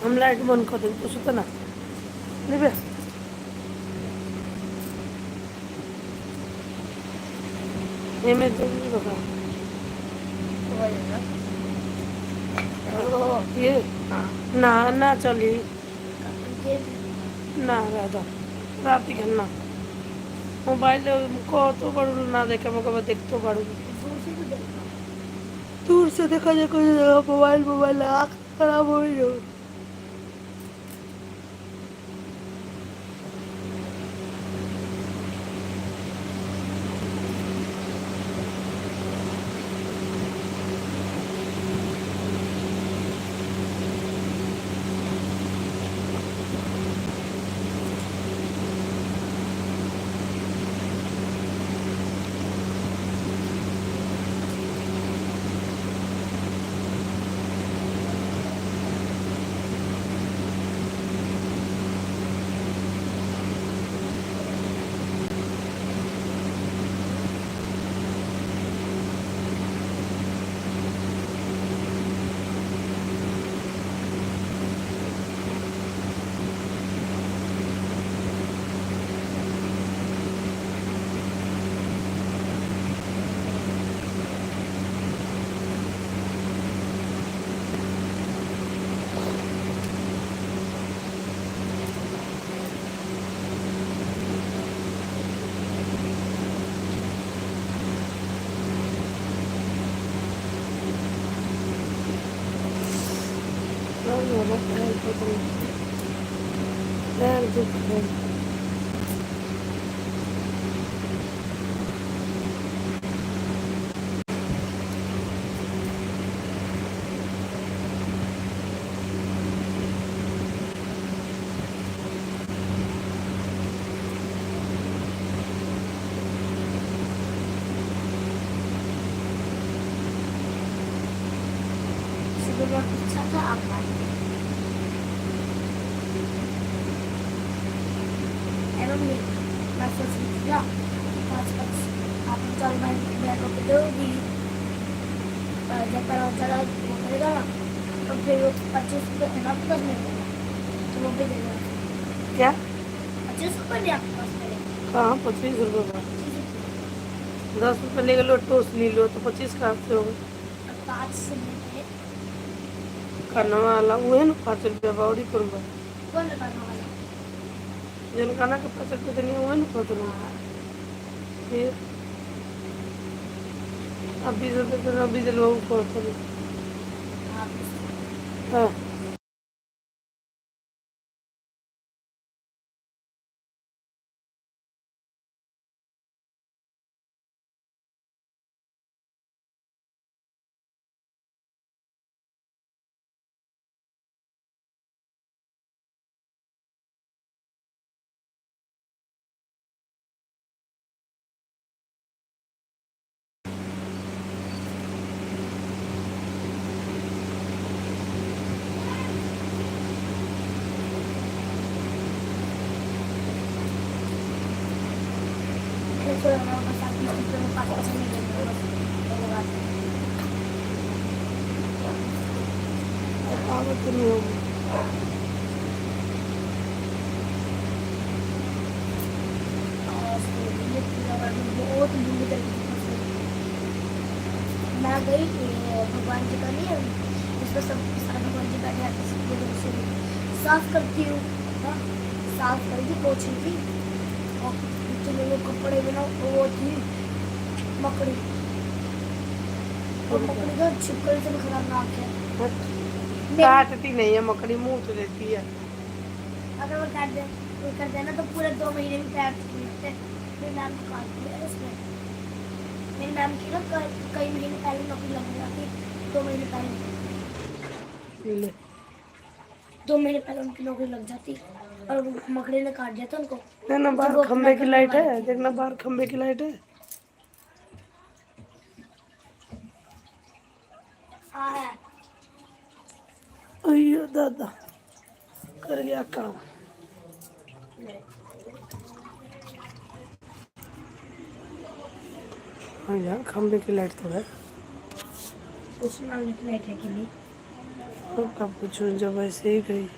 हम लाइट बंद कर देंगे तो सुता ना नहीं बे ये मैं जल्दी बता ये ना ना चली ना राधा रात ही खेलना मोबाइल को तो बड़ू ना देखे मैं देख तो बड़ू दूर से देखा जाए कोई मोबाइल मोबाइल आँख खराब हो रही हो Sebenarnya wisata apa? Emang nih, masa sejak pas apa cari main biar itu di Jakarta Utara mereka lah, tapi 25 enak kan nih, cuma beda ya. क्या 25 dia pas beda. कहाँ 25 रुपये का 10 रुपये ले लो टोस्ट ले लो तो 25 कहाँ से होगा 5 sebenarnya. करने वाला वो है ना 5 रुपये बावड़ी करूँगा Kau nak mana mana? जन खाना का 5 रुपये तो नहीं हुआ ना 5 रुपये फिर अब 20 रुपये तो अभी जलवा ऊपर हाँ Itu yang orang sakit itu pakai sini terus. थकावट तो नहीं होगी बहुत दूर तक मैं गई थी भगवान जी का नहीं जिसमें सब सारे भगवान जी बैठे आते सबके साफ करती हूँ हाँ, साफ करती पोछी थी और नीचे में वो कपड़े में ना वो थी मकड़ी और मकड़ी का छिपकली से भी खतरनाक है काटती नहीं है मकड़ी मुंह तो लेती है अगर वो काट दे वो कर देना तो पूरे 2 महीने में पैर छूटते मेरी मैम को काट दिया उसने मेरी मैम की ना कई महीने पहले नौकरी लग जाती 2 महीने पहले ले 2 महीने पहले उनकी नौकरी लग जाती और मकड़ी ने काट दिया था उनको देखना जब बाहर वो खंबे अपना की घर लाइट बनवा है रही थी देखना बाहर खंबे की लाइट है हाँ है अयो दादा कर गया काम हाँ यार खंबे की लाइट तो है उसमें लाइट है कि नहीं और कब पूछूँ जब ऐसे ही गई।